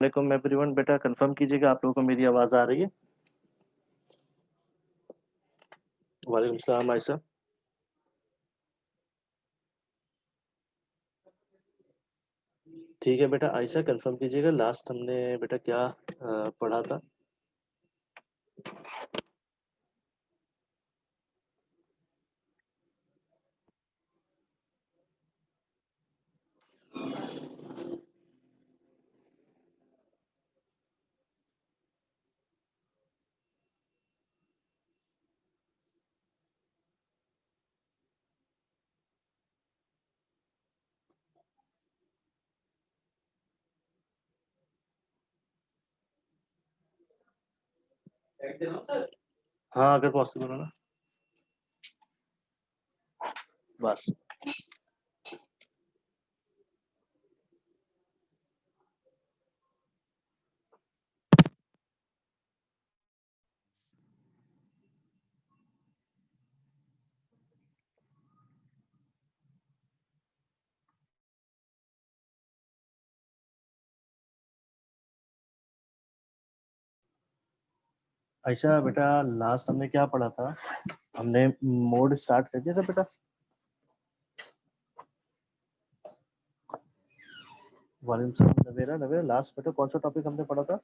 वालेकुम एवरीवन। बेटा कंफर्म कीजिएगा आप लोगों को मेरी आवाज आ रही है। वालेकुम सलाम आयशा। ठीक है बेटा, आयशा कंफर्म कीजिएगा लास्ट हमने बेटा क्या पढ़ा था। हाँ अगर पॉसिबल हो ना बस। आयशा बेटा लास्ट हमने क्या पढ़ा था? हमने मोड स्टार्ट कर दिया था बेटा। वालेकुम सलाम नवेरा। नवेरा लास्ट बेटा कौन सा टॉपिक हमने पढ़ा था?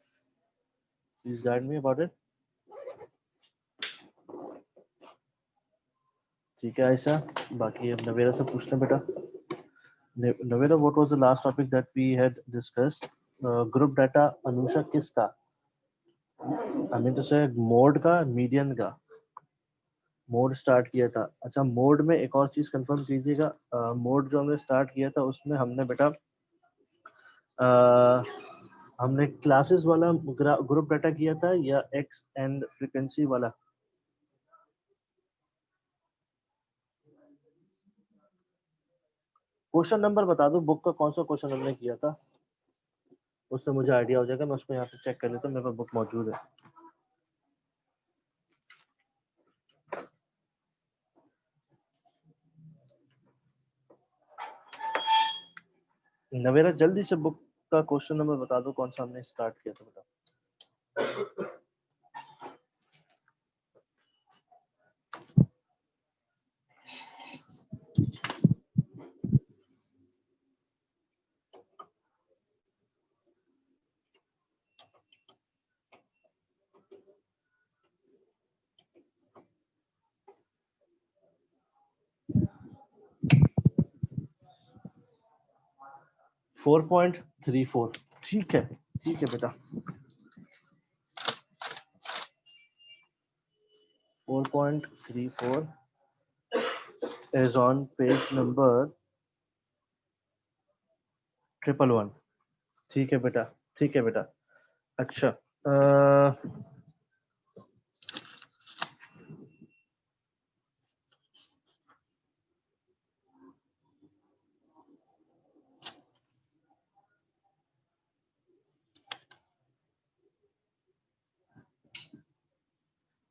Please guide me about it. ठीक है आयशा, बाकी अब नवेरा से पूछते हैं बेटा। Navera, what was the last topic that we had discussed? Group data Anusha किसका? I mean to say mode का, मीडियन का। मोड स्टार्ट किया था। अच्छा, मोड में एक और चीज कंफर्म कीजिएगा। मोड जो हमने स्टार्ट किया था उसमें हमने बेटा अ, हमने क्लासेस वाला ग्रुप डाटा किया था या एक्स एंड फ्रीक्वेंसी वाला? क्वेश्चन नंबर बता दो, बुक का कौन सा क्वेश्चन हमने किया था, उससे मुझे आइडिया हो जाएगा। मैं उसको यहाँ पे चेक कर लेता हूँ, मेरे पास बुक मौजूद है। नवेरा जल्दी से बुक का क्वेश्चन नंबर बता दो, कौन सा हमने स्टार्ट किया था बेटा। 4.34। ठीक है, ठीक है बेटा। 4.34 is on page number 111। ठीक है बेटा, ठीक है बेटा। अच्छा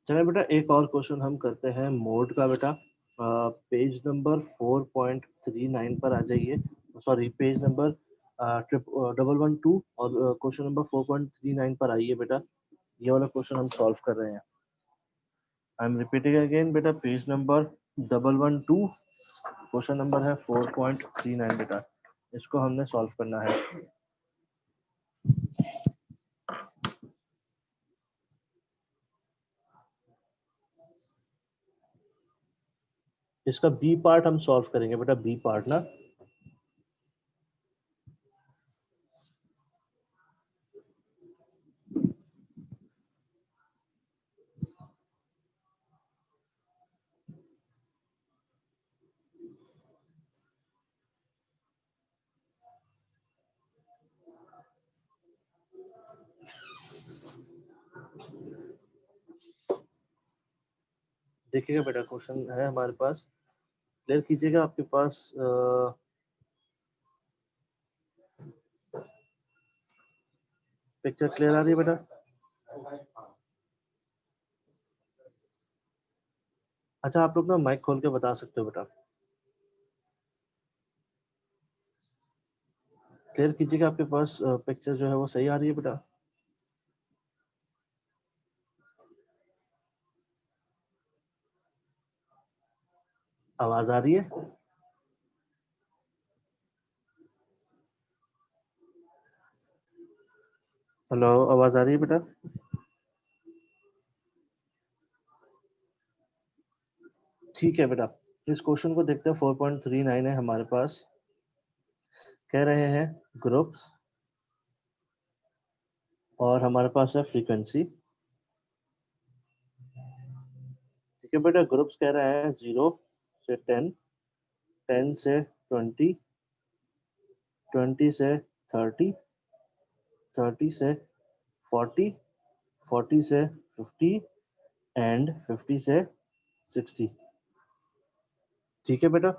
चलिए बेटा, एक और क्वेश्चन हम करते हैं मोड का बेटा। पेज नंबर 4.39 पर आ जाइए। सॉरी, पेज नंबर 112 और क्वेश्चन नंबर 4.39 पर आइए बेटा। ये वाला क्वेश्चन हम सॉल्व कर रहे हैं। आई एम रिपीटिंग अगेन बेटा, पेज नंबर 112, क्वेश्चन नंबर है 4.39 बेटा। इसको हमने सॉल्व करना है। इसका बी पार्ट हम सॉल्व करेंगे बेटा, बी पार्ट ना। देखिएगा बेटा, क्वेश्चन है हमारे पास, क्लियर कीजिएगा। आपके पास पिक्चर क्लियर आ रही है बेटा? अच्छा, आप लोग ना माइक खोल के बता सकते हो बेटा। क्लियर कीजिएगा, आपके पास पिक्चर जो है वो सही आ रही है बेटा? आवाज आ रही है? हेलो, आवाज आ रही है बेटा? ठीक है बेटा, इस क्वेश्चन को देखते हैं। 4.39 है हमारे पास। कह रहे हैं ग्रुप्स और हमारे पास है फ्रीक्वेंसी। ठीक है बेटा, ग्रुप्स कह रहे हैं 0 से 10, 10 से 20, 20 से 30, 30 से 40, 40 से 50 एंड 50 से 60। ठीक है बेटा,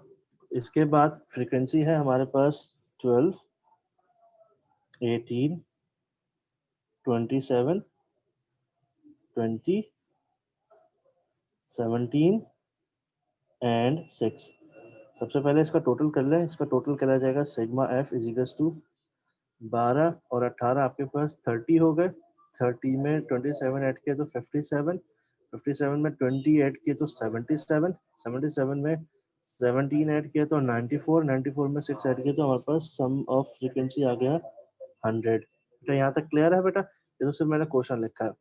इसके बाद फ्रीक्वेंसी है हमारे पास 12, 18, 27, 20, 17 एंड 6। सबसे पहले इसका टोटल कर लें। इसका टोटल करा जाएगा सिग्मा एफ इजिकल्स टू 12 और 18 आपके पास 30 हो गए। 30 में 27 ऐड किया तो 57, 57 में 20 ऐड किए तो 77, 77 में 17 ऐड किया तो 94, 94 में 6 ऐड किया तो हमारे पास सम ऑफ फ्रीक्वेंसी आ गया 100। बेटा यहाँ तक क्लियर है बेटा? ये तो सिर्फ मैंने क्वेश्चन लिखा है।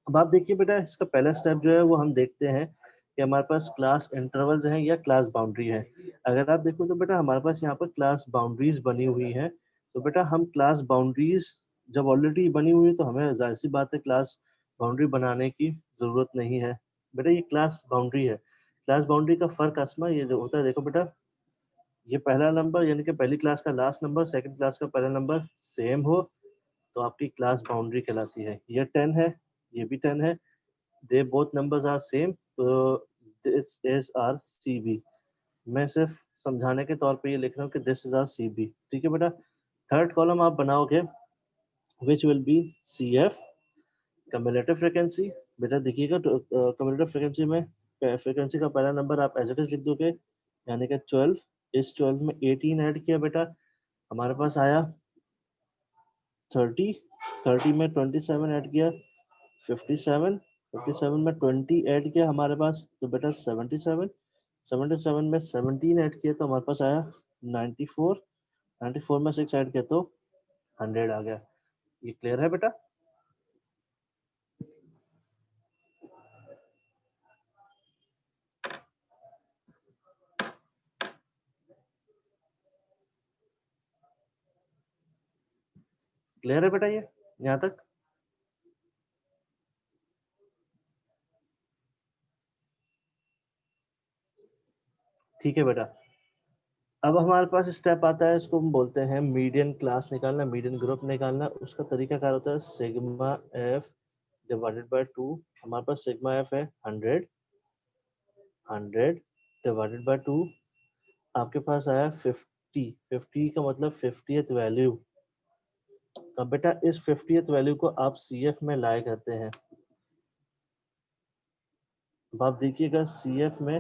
अब आप देखिए बेटा, इसका पहला स्टेप जो है वो हम देखते हैं कि हमारे पास क्लास इंटरवल्स हैं या क्लास बाउंड्री है। अगर आप देखो तो बेटा हमारे पास यहाँ पर क्लास बाउंड्रीज बनी हुई है। तो बेटा हम क्लास बाउंड्रीज जब ऑलरेडी बनी हुई है तो हमें जाहिर सी बात है क्लास बाउंड्री बनाने की जरूरत नहीं है। बेटा ये क्लास बाउंड्री है। क्लास बाउंड्री का फर्क आसमा ये जो होता है, देखो बेटा, ये पहला नंबर यानी कि पहली क्लास का लास्ट नंबर सेकंड क्लास का पहला नंबर सेम हो तो आपकी क्लास बाउंड्री कहलाती है। ये 10 है, ये भी 10 है, they both numbers are same, तो this is R C B. मैं सिर्फ समझाने के तौर पे ये लिख रहा हूँ कि this is R C B. ठीक है बेटा, थर्ड कॉलम आप बनाओगे which will be C F cumulative frequency. बेटा देखिएगा कम्युलेटिव फ्रिक्वेंसी में फ्रिक्वेंसी का पहला नंबर आप एज इट इज लिख दोगे यानी कि 12। इस 12 में 18 ऐड किया बेटा, हमारे पास आया 30, 30 में 27 ऐड किया 57, 57 में 20 ऐड किया हमारे पास तो बेटा 77, 77 में 17 ऐड किया तो हमारे पास आया 94, 94 में 6 ऐड किया तो 100 आ गया। ये क्लियर है बेटा? क्लियर है बेटा ये यहाँ तक? ठीक है बेटा, अब हमारे पास स्टेप आता है, इसको हम बोलते हैं मीडियन क्लास निकालना, मीडियन ग्रुप निकालना। उसका तरीका क्या होता है, सिग्मा एफ डिवाइडेड बाय 2। हमारे पास सिग्मा एफ है 100, 100 डिवाइडेड बाय 2, आपके पास आया 50। 50 का मतलब 50th वैल्यू। अब बेटा इस 50th वैल्यू को आप सी एफ में लाए करते हैं। अब आप देखिएगा सी एफ में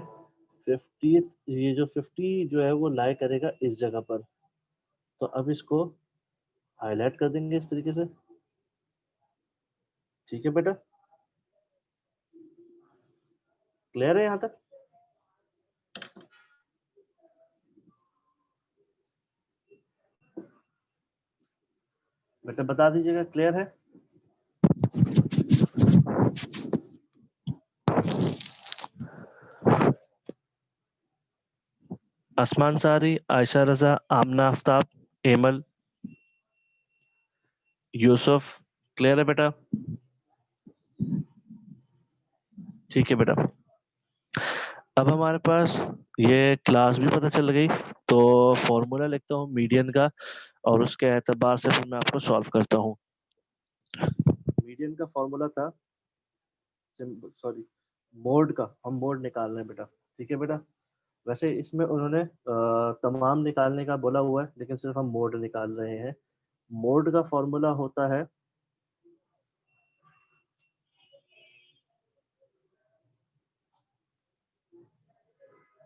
50th, ये जो 50 जो है वो लाए करेगा इस जगह पर। तो अब इसको हाईलाइट कर देंगे इस तरीके से। ठीक है बेटा, क्लियर है यहाँ तक? बेटा बता दीजिएगा क्लियर है? आसमान सारी, आयशा रजा, आमना आफ्ताब, एमल, यूसुफ, क्लियर है बेटा? ठीक है बेटा, अब हमारे पास ये क्लास भी पता चल गई। तो फॉर्मूला लिखता हूँ मीडियन का और उसके एतबार से फिर मैं आपको सॉल्व करता हूँ। मीडियन का फॉर्मूला था, सॉरी, मोड का, हम मोड निकाल रहे हैं बेटा। ठीक है बेटा, वैसे इसमें उन्होंने तमाम निकालने का बोला हुआ है लेकिन सिर्फ हम मोड निकाल रहे हैं। मोड का फॉर्मूला होता है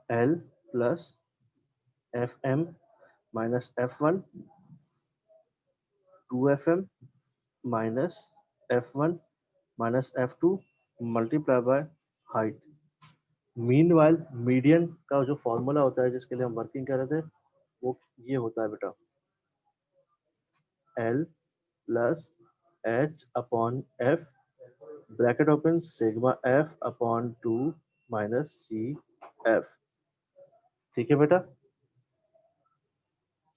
L plus F M minus F one 2fm minus f1 minus f2 multiply by height. Meanwhile median का जो फॉर्मूला होता है जिसके लिए हम वर्किंग कर रहे थे वो ये होता है बेटा, L plus H upon F bracket open sigma F upon 2 minus C F। ठीक है बेटा,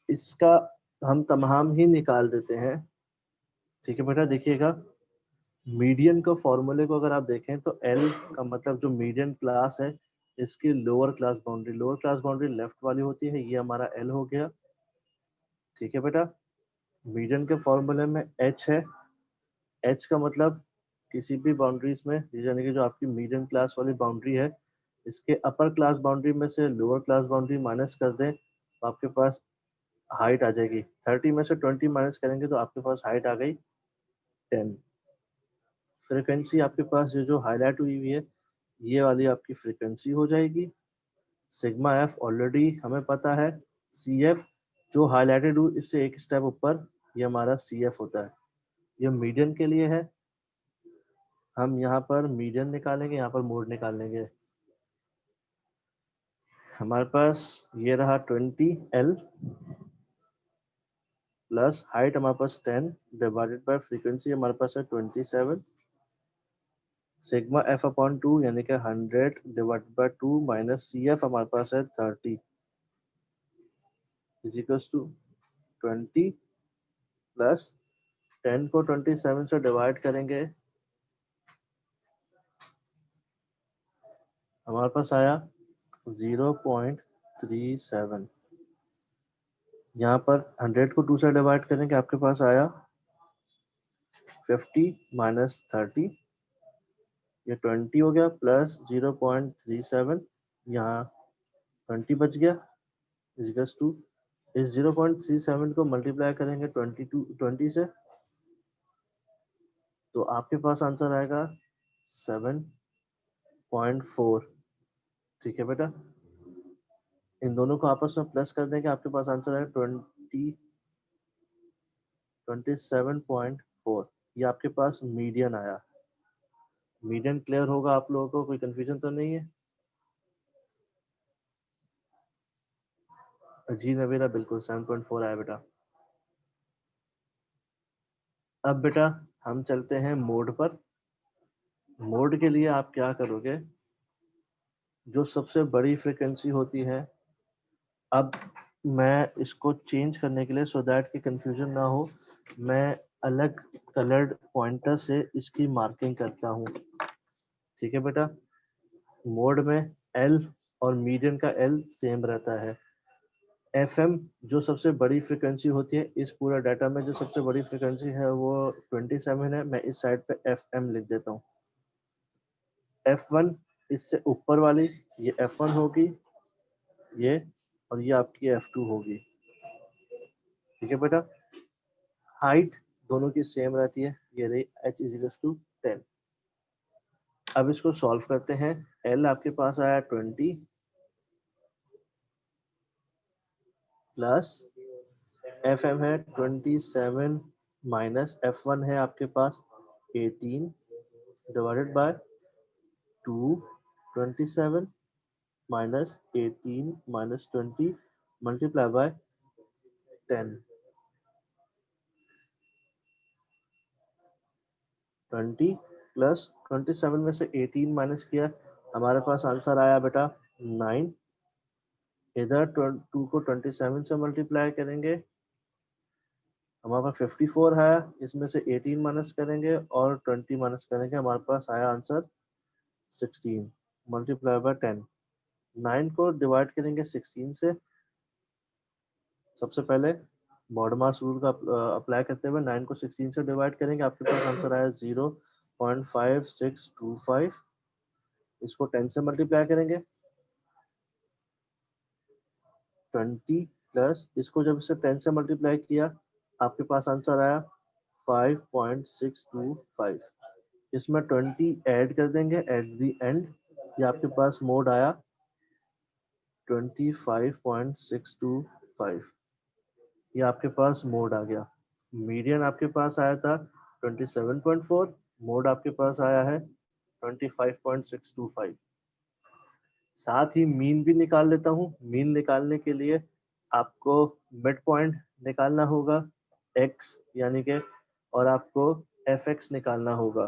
इसका हम तमाम ही निकाल देते हैं। ठीक है बेटा, देखिएगा मीडियन का फॉर्मूले को अगर आप देखें तो L का मतलब जो मीडियन क्लास है इसकी लोअर क्लास बाउंड्री लेफ्ट वाली होती है, ये हमारा L हो गया। ठीक है बेटा, मीडियन के फॉर्मूले में H है, H का मतलब किसी भी बाउंड्रीज में यानी कि जो आपकी मीडियन क्लास वाली बाउंड्री है इसके अपर क्लास बाउंड्री में से लोअर क्लास बाउंड्री माइनस कर दें तो आपके पास हाइट आ जाएगी। 30 में से 20 माइनस करेंगे तो आपके पास हाइट आ गई 10। फ्रीक्वेंसी आपके पास जो हाईलाइट हुई हुई है ये वाली आपकी फ्रीक्वेंसी हो जाएगी। सिग्मा एफ ऑलरेडी हमें पता है, सी एफ जो हाईलाइटेड हुई इससे एक स्टेप ऊपर ये हमारा सी एफ होता है। ये मीडियन के लिए है, हम यहाँ पर मीडियन निकालेंगे, यहाँ पर मोड निकाल लेंगे। हमारे पास ये रहा 20L प्लस हाइट हमारे पास 10 डिवाइडेड बाय फ्रीक्वेंसी हमारे पास है 27 सिग्मा एफ अपॉन 2 यानी कि 100 divided by 2 minus C F हमारे पास है 30 इज इक्वल्स टू 20 प्लस 10 को 27 से डिवाइड करेंगे हमारे पास आया 0.37। यहाँ पर 100 को 2 से डिवाइड करेंगे आपके पास आया 50 माइनस 30, ये 20 हो गया प्लस 0.37, यहाँ 20 बच गया इज टू इस 0.37 को मल्टीप्लाई करेंगे 20 से तो आपके पास आंसर आएगा 7.4। ठीक है बेटा, इन दोनों को आपस में प्लस कर देंगे आपके पास आंसर आएगा 27.4। ये आपके पास मीडियन आया। मीडियन क्लियर होगा आप लोगों को, कोई कंफ्यूजन तो नहीं है? जी नवीरा, बिल्कुल 7.4 आया बेटा। अब बेटा हम चलते हैं मोड पर। मोड के लिए आप क्या करोगे, जो सबसे बड़ी फ्रिक्वेंसी होती है, अब मैं इसको चेंज करने के लिए सो दैट कि कंफ्यूजन ना हो मैं अलग कलर्ड पॉइंटर से इसकी मार्किंग करता हूँ। ठीक है बेटा, मोड में एल और मीडियन का एल सेम रहता है। एफएम जो सबसे बड़ी फ्रिक्वेंसी होती है, इस पूरा डाटा में जो सबसे बड़ी फ्रिक्वेंसी है वो 27 है, मैं इस साइड पे एफएम लिख देता हूँ। F1 इससे ऊपर वाली ये F1 होगी, ये और ये आपकी F2 होगी। ठीक है बेटा, हाइट दोनों की सेम रहती है, ये रही h इज टू 10। अब इसको सॉल्व करते हैं। L आपके पास आया 20 प्लस FM है 27 माइनस F1 है आपके पास 18 divided by 2 27 minus 18 minus 20 multiply by 10। 20 plus 27 में से 18 माइनस किया हमारे पास आंसर आया बेटा 9। इधर 2 को 27 से मल्टीप्लाई करेंगे हमारे पास 54 है, इसमें से 18 माइनस करेंगे और 20 माइनस करेंगे, हमारे पास आया आंसर 16 मल्टीप्लाई बाय 10। 9 को डिवाइड करेंगे 16 से, सबसे पहले मॉड मास रूल का अप्लाई करते हुए 9 को 16 से डिवाइड करेंगे, आपके पास आंसर आया 0.5625। इसको 10 से मल्टीप्लाई करेंगे 20 प्लस इसको जब इसे 10 से मल्टीप्लाई किया आपके पास आंसर आया 5.625। इसमें 20 ऐड कर देंगे एट द एंड, ये आपके पास मोड आया 25.625। ये आपके पास मोड आ गया। मीडियन आपके पास आया था 27.4, मोड आपके पास आया है 25.625। साथ ही मीन भी निकाल लेता हूँ। मीन निकालने के लिए आपको मिड पॉइंट निकालना होगा x यानी कि, और आपको fx निकालना होगा।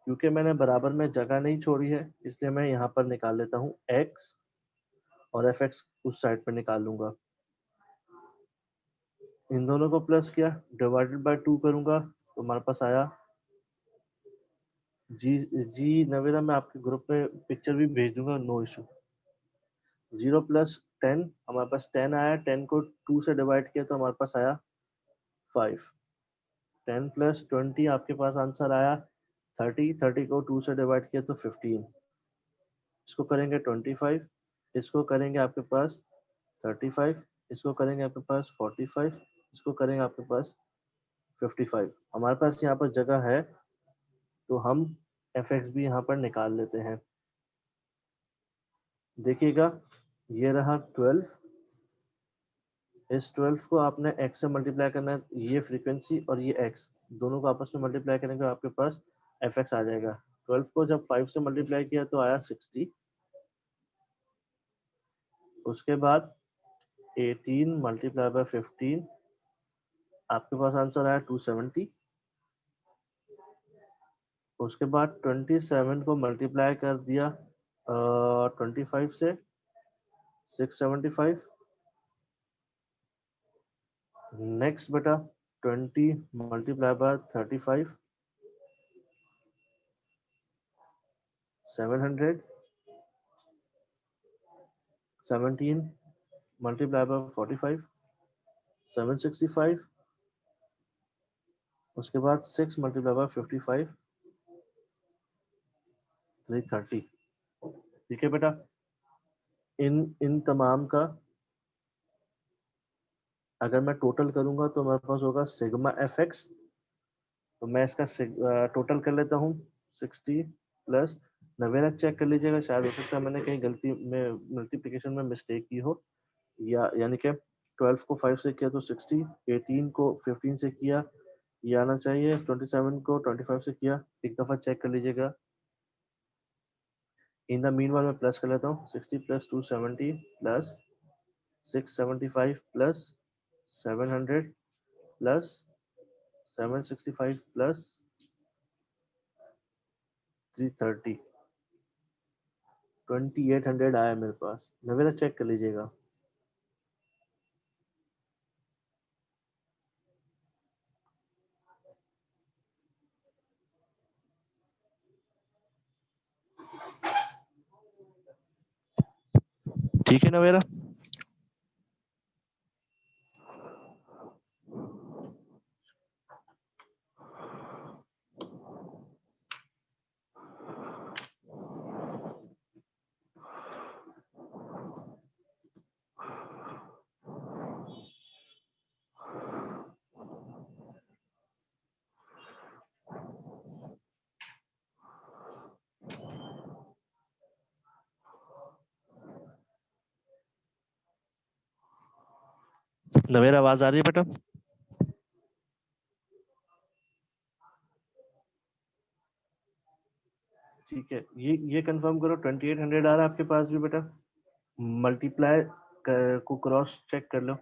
क्योंकि मैंने बराबर में जगह नहीं छोड़ी है इसलिए मैं यहाँ पर निकाल लेता हूँ x और fx उस साइड पर निकाल लूंगा। इन दोनों को प्लस किया, डिवाइडेड बाय 2 करूंगा तो हमारे पास आया जी। जी नवीरा, मैं आपके ग्रुप में पिक्चर भी भेज दूंगा, नो इशू। 0 प्लस 10, हमारे पास 10 आया, 10 को 2 से डिवाइड किया तो हमारे पास आया 5। 10 प्लस 20 आपके पास आंसर आया 30, 30 को 2 से डिवाइड किया तो 15। इसको करेंगे 25, इसको करेंगे आपके पास 35, इसको करेंगे आपके पास 45, इसको करेंगे आपके पास 55। हमारे पास यहाँ पर जगह है तो हम fx भी यहाँ पर निकाल लेते हैं। देखिएगा, ये रहा 12, इस 12 को आपने x से मल्टीप्लाई करना है, ये फ्रीक्वेंसी और ये x दोनों को आपस में मल्टीप्लाई करेंगे तो आपके पास fx आ जाएगा। 12 को जब 5 से मल्टीप्लाई किया तो आया 60। उसके बाद 18 मल्टीप्लाई बाय 15, आपके पास आंसर आया 270। उसके बाद 27 को मल्टीप्लाई कर दिया 25 से, 675। नेक्स्ट बेटा 20 मल्टीप्लाई बाय 35, 700। 17 multiply by 45, 765। उसके बाद 6 मल्टीप्लाई बाय 55, 330। ठीक है बेटा, इन इन तमाम का अगर मैं टोटल करूंगा तो मेरे पास होगा सिग्मा एफ एक्स। तो मैं इसका टोटल कर लेता हूँ 60 प्लस, नवेरा चेक कर लीजिएगा, शायद हो सकता है मैंने कहीं गलती में मल्टीप्लिकेशन में मिस्टेक की हो, या यानी कि 12 को 5 से किया तो 60, 18 को 15 से किया ये आना चाहिए, 27 को 25 से किया, एक दफा चेक कर लीजिएगा। इन द मीन वाल मैं प्लस कर लेता हूँ, 60 plus 270 plus 675 plus 700 plus 765 plus 330, 2800 आया मेरे पास। नवेरा चेक कर लीजिएगा। ठीक है नवेरा। नवेरा आवाज आ रही है बेटा? ठीक है, ये कंफर्म करो 2800 आ रहा है आपके पास भी बेटा? मल्टीप्लाई को क्रॉस चेक कर लो।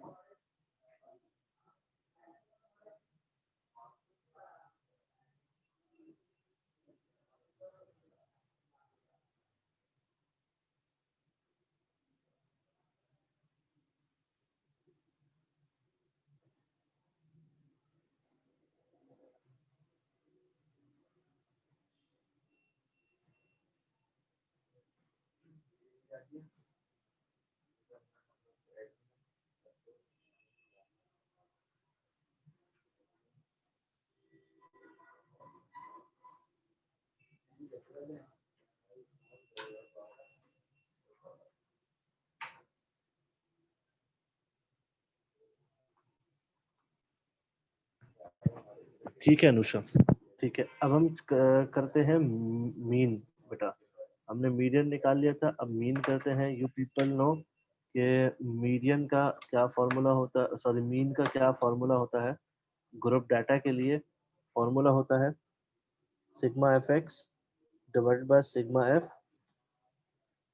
ठीक है अनुषा, ठीक है। अब हम करते हैं मीन बेटा। हमने मीडियन निकाल लिया था, अब मीन करते हैं। यू पीपल नो कि मीडियन का क्या फॉर्मूला होता है, सॉरी मीन का क्या फॉर्मूला होता है। ग्रुप डाटा के लिए फॉर्मूला होता है sigma F x divided by sigma F.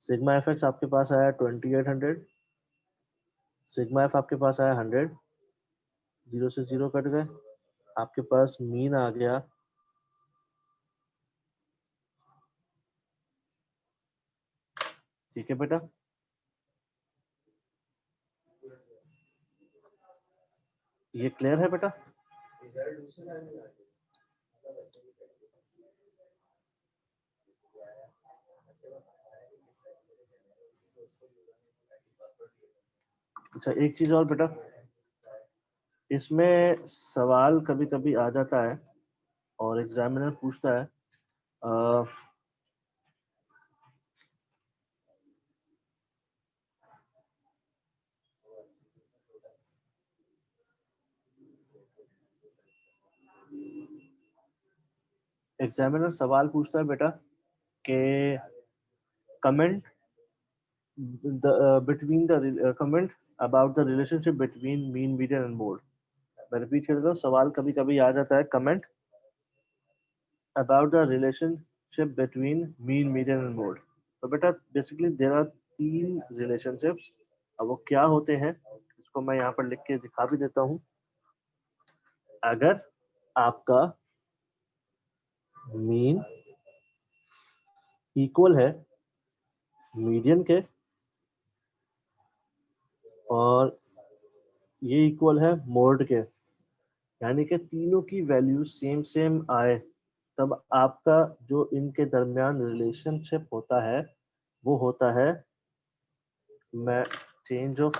Sigma F x आपके पास आया 2800, सिग्मा एफ आपके पास आया 100, जीरो से जीरो कट गए, आपके पास मीन आ गया ठीक है बेटा। ये क्लियर है बेटा? अच्छा एक चीज और बेटा, इसमें सवाल कभी कभी आ जाता है और एग्जामिनर पूछता है एग्जामिनर सवाल पूछता है बेटा कि comment between the comment about the relationship between mean median and mode। मैं रिपीट कर देता हूँ, सवाल कभी कभी आ जाता है comment about the relationship between mean median and mode। तो बेटा बेसिकली देयर आर तीन रिलेशनशिप्स। अब वो क्या होते हैं इसको मैं यहाँ पर लिख के दिखा भी देता हूँ। अगर आपका मीन इक्वल है मीडियन के और ये इक्वल है मोड के, यानी कि तीनों की वैल्यू सेम सेम आए, तब आपका जो इनके दरमियान रिलेशनशिप होता है वो होता है, मैं चेंज ऑफ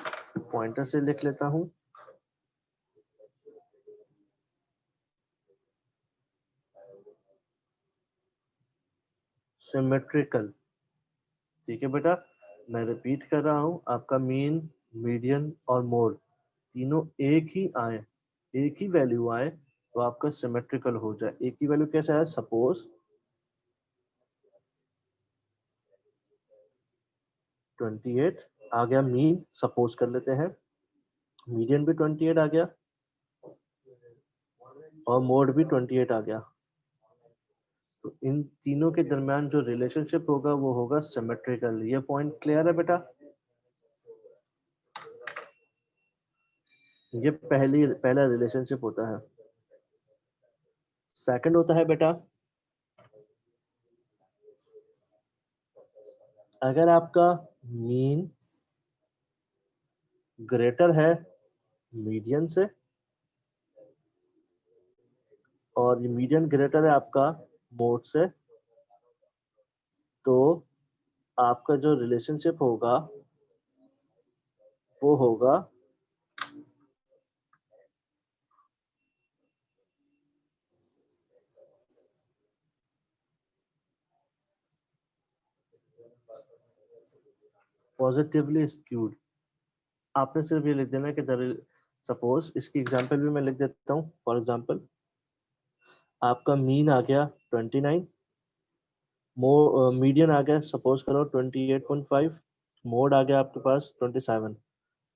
पॉइंटर से लिख लेता हूं, सिमेट्रिकल। ठीक है बेटा, मैं रिपीट कर रहा हूं, आपका मीन मीडियन और मोड तीनों एक ही आए, एक ही वैल्यू आए तो आपका सिमेट्रिकल हो जाए। एक ही वैल्यू कैसे आए, सपोज 28 आ गया मीन, सपोज कर लेते हैं मीडियन भी 28 आ गया और मोड भी 28 आ गया, तो इन तीनों के दरमियान जो रिलेशनशिप होगा वो होगा सिमेट्रिकल। ये पॉइंट क्लियर है बेटा? ये पहला रिलेशनशिप होता है। सेकंड होता है बेटा, अगर आपका मीन ग्रेटर है मीडियन से और ये मीडियन ग्रेटर है आपका मोड से, तो आपका जो रिलेशनशिप होगा वो होगा पॉजिटिवली स्क्यूड। आपने सिर्फ ये लिख देना है कि सपोज, इसकी एग्जांपल भी मैं लिख देता हूँ। फॉर एग्जांपल आपका मीन आ गया 29, मीडियन आ गया सपोज करो 28.5, मोड आ गया आपके पास 27,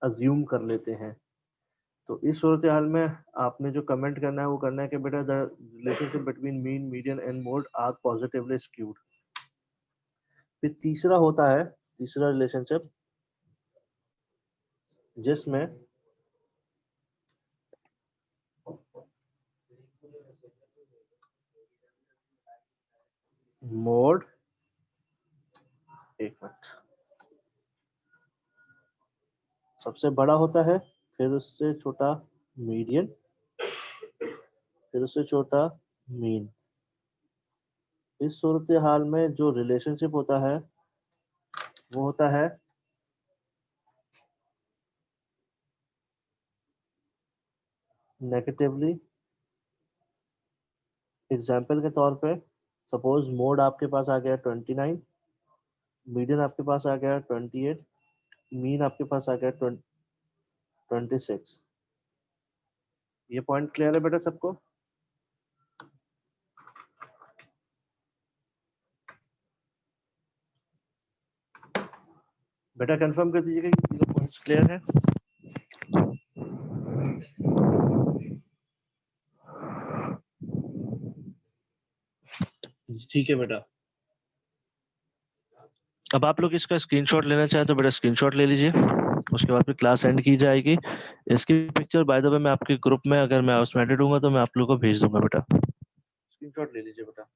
अज्यूम कर लेते हैं। तो इस सूरत हाल में आपने जो कमेंट करना है वो करना है कि बेटा the relationship between mean median and mode are positively skewed. फिर तीसरा होता है, तीसरा रिलेशनशिप जिसमें मोड, एक मिनट, सबसे बड़ा होता है, फिर उससे छोटा मीडियन, फिर उससे छोटा मीन। इस सूरत हाल में जो रिलेशनशिप होता है वो होता है नेगेटिवली। एग्जाम्पल के तौर पे सपोज मोड आपके पास आ गया 29, मीडियन आपके पास आ गया 28, मीन आपके पास आ गया 26। ये पॉइंट क्लियर है बेटा सबको? बेटा कंफर्म कर दीजिएगा कि पॉइंट्स क्लियर है। ठीक है बेटा। अब आप लोग इसका स्क्रीनशॉट लेना चाहें तो बेटा स्क्रीनशॉट ले लीजिए, उसके बाद फिर क्लास एंड की जाएगी। इसकी पिक्चर बाय द वे मैं आपके ग्रुप में, अगर मैं उसमें एडिट हूँगा तो मैं आप लोग को भेज दूंगा बेटा। स्क्रीनशॉट ले लीजिए बेटा।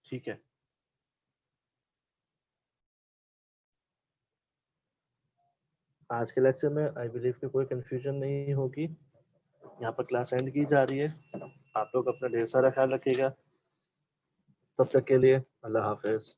ठीक है। आज के लेक्चर में आई बिलीव कि कोई कंफ्यूजन नहीं होगी। यहाँ पर क्लास एंड की जा रही है। आप लोग अपना ढेर सारा ख्याल रखिएगा। तब तक के लिए अल्लाह हाफिज।